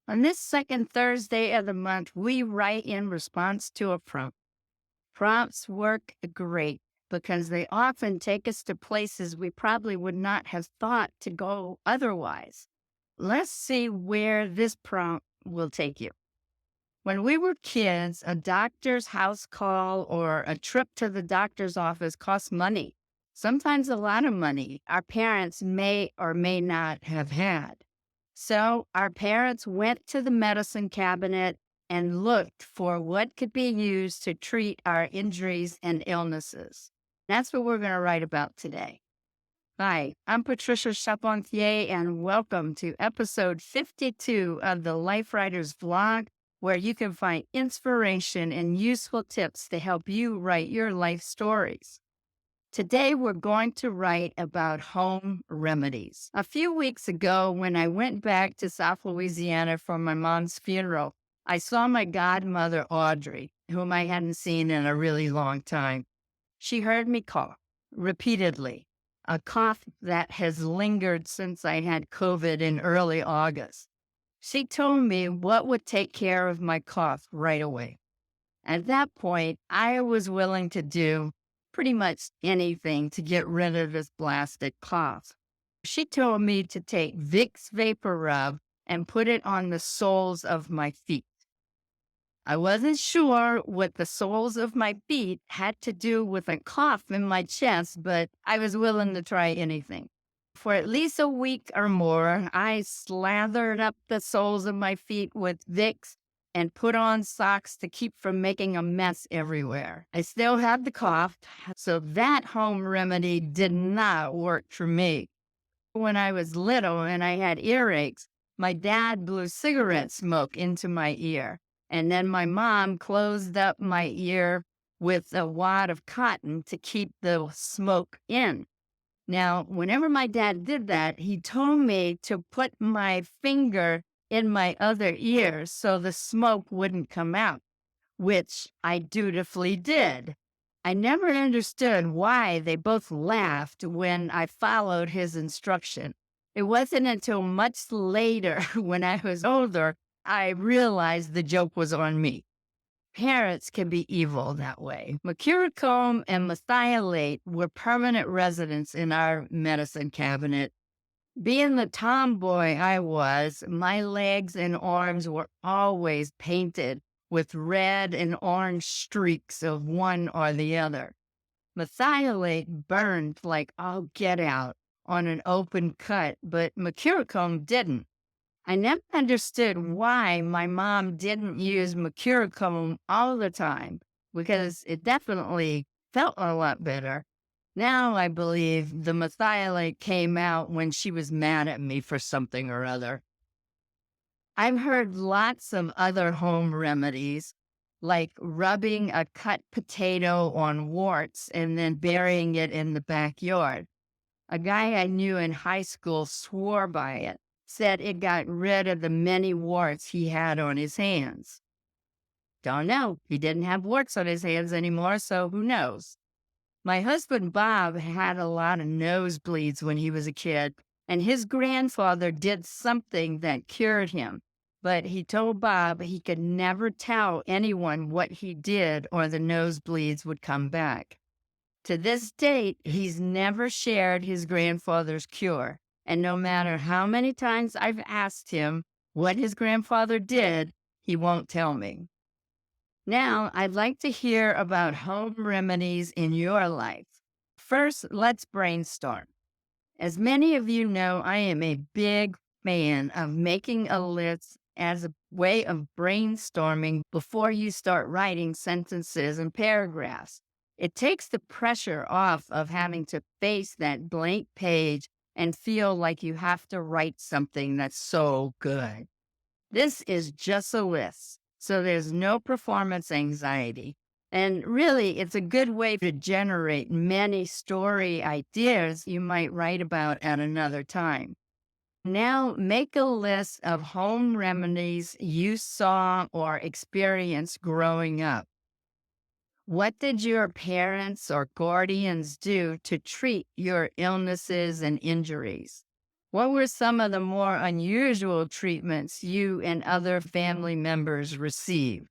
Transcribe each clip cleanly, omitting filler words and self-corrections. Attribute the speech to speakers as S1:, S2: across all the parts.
S1: On this second Thursday of the month, we write in response to a prompt. Prompts work great because they often take us to places we probably would not have thought to go otherwise. Let's see where this prompt will take you. When we were kids, a doctor's house call or a trip to the doctor's office cost money, sometimes a lot of money our parents may or may not have had. So our parents went to the medicine cabinet and looked for what could be used to treat our injuries and illnesses. That's what we're going to write about today. Hi, I'm Patricia Charpentier, and welcome to episode 52 of the Life Writers Vlog, where you can find inspiration and useful tips to help you write your life stories. Today, we're going to write about home remedies. A few weeks ago, when I went back to South Louisiana for my mom's funeral, I saw my godmother, Audrey, whom I hadn't seen in a really long time. She heard me cough repeatedly, a cough that has lingered since I had COVID in early August. She told me what would take care of my cough right away. At that point, I was willing to do pretty much anything to get rid of this blasted cough. She told me to take Vicks Vapor Rub and put it on the soles of my feet. I wasn't sure what the soles of my feet had to do with a cough in my chest, but I was willing to try anything. For at least a week or more, I slathered up the soles of my feet with Vicks and put on socks to keep from making a mess everywhere. I still had the cough, so that home remedy did not work for me. When I was little and I had earaches, my dad blew cigarette smoke into my ear, and then my mom closed up my ear with a wad of cotton to keep the smoke in. Now, whenever my dad did that, he told me to put my finger in my other ear so the smoke wouldn't come out, which I dutifully did. I never understood why they both laughed when I followed his instruction. It wasn't until much later, when I was older, I realized the joke was on me. Parents can be evil that way. Mercurochrome and methylate were permanent residents in our medicine cabinet. Being the tomboy I was, my legs and arms were always painted with red and orange streaks of one or the other. Methylate burned like all get out on an open cut, but mercurochrome didn't. I never understood why my mom didn't use mercurochrome all the time, because it definitely felt a lot better. Now I believe the methylate came out when she was mad at me for something or other. I've heard lots of other home remedies, like rubbing a cut potato on warts and then burying it in the backyard. A guy I knew in high school swore by it, said it got rid of the many warts he had on his hands. Don't know. He didn't have warts on his hands anymore, so who knows? My husband, Bob, had a lot of nosebleeds when he was a kid, and his grandfather did something that cured him. But he told Bob he could never tell anyone what he did or the nosebleeds would come back. To this date, he's never shared his grandfather's cure. And no matter how many times I've asked him what his grandfather did, he won't tell me. Now, I'd like to hear about home remedies in your life. First, let's brainstorm. As many of you know, I am a big fan of making a list as a way of brainstorming before you start writing sentences and paragraphs. It takes the pressure off of having to face that blank page and feel like you have to write something that's so good. This is just a list, so there's no performance anxiety. And really, it's a good way to generate many story ideas you might write about at another time. Now, make a list of home remedies you saw or experienced growing up. What did your parents or guardians do to treat your illnesses and injuries? What were some of the more unusual treatments you and other family members received?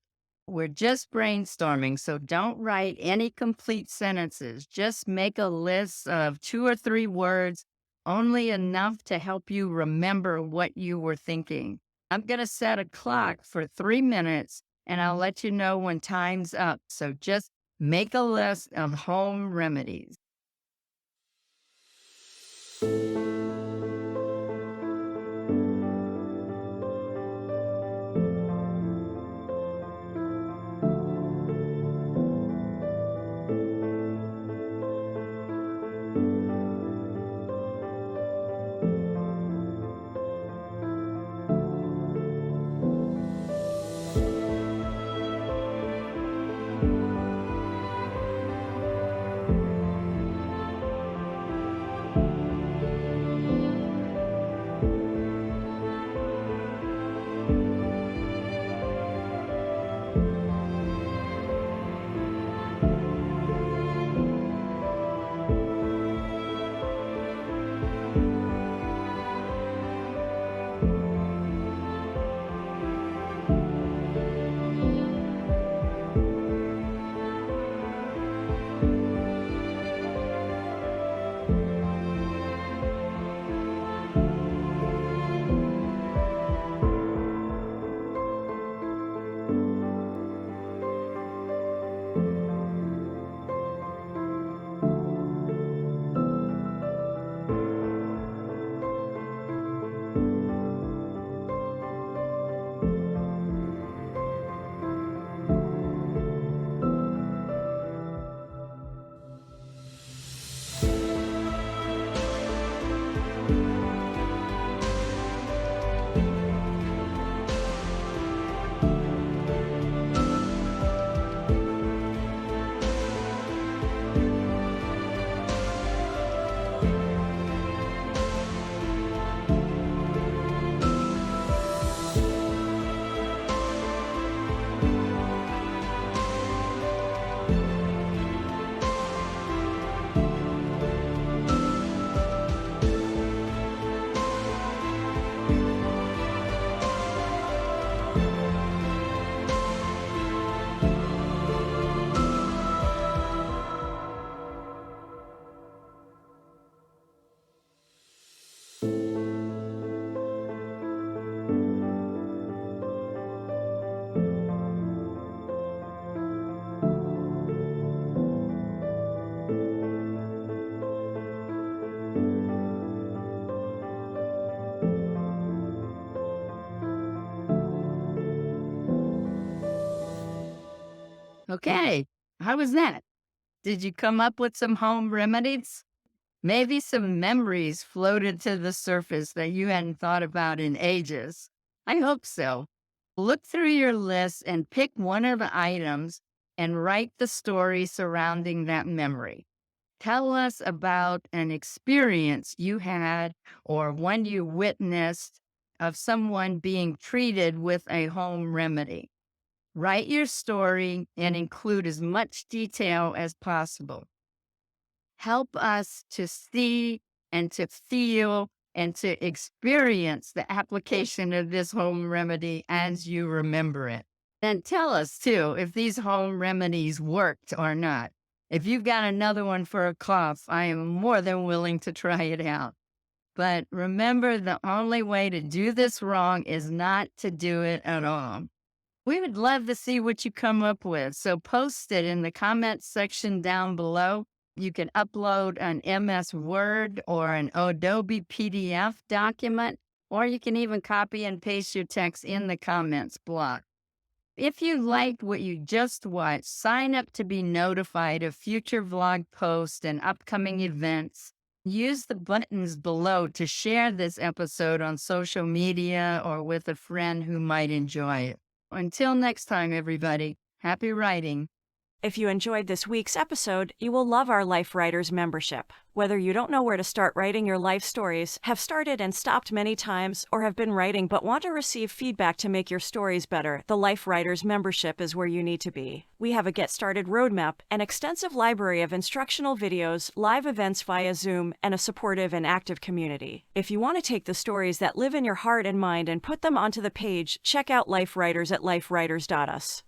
S1: We're just brainstorming, so don't write any complete sentences. Just make a list of 2 or 3 words, only enough to help you remember what you were thinking. I'm going to set a clock for 3 minutes and I'll let you know when time's up. So just make a list of home remedies. Okay, how was that? Did you come up with some home remedies? Maybe some memories floated to the surface that you hadn't thought about in ages. I hope so. Look through your list and pick one of the items and write the story surrounding that memory. Tell us about an experience you had or one you witnessed of someone being treated with a home remedy. Write your story and include as much detail as possible. Help us to see and to feel and to experience the application of this home remedy as you remember it. And tell us too if these home remedies worked or not. If you've got another one for a cough, I am more than willing to try it out. But remember, the only way to do this wrong is not to do it at all. We would love to see what you come up with. So post it in the comments section down below. You can upload an MS Word or an Adobe PDF document, or you can even copy and paste your text in the comments block. If you liked what you just watched, sign up to be notified of future vlog posts and upcoming events. Use the buttons below to share this episode on social media or with a friend who might enjoy it. Until next time, everybody, happy writing.
S2: If you enjoyed this week's episode, you will love our Life Writers membership. Whether you don't know where to start writing your life stories, have started and stopped many times, or have been writing but want to receive feedback to make your stories better, the Life Writers membership is where you need to be. We have a Get Started roadmap, an extensive library of instructional videos, live events via Zoom, and a supportive and active community. If you want to take the stories that live in your heart and mind and put them onto the page, check out Life Writers at lifewriters.us.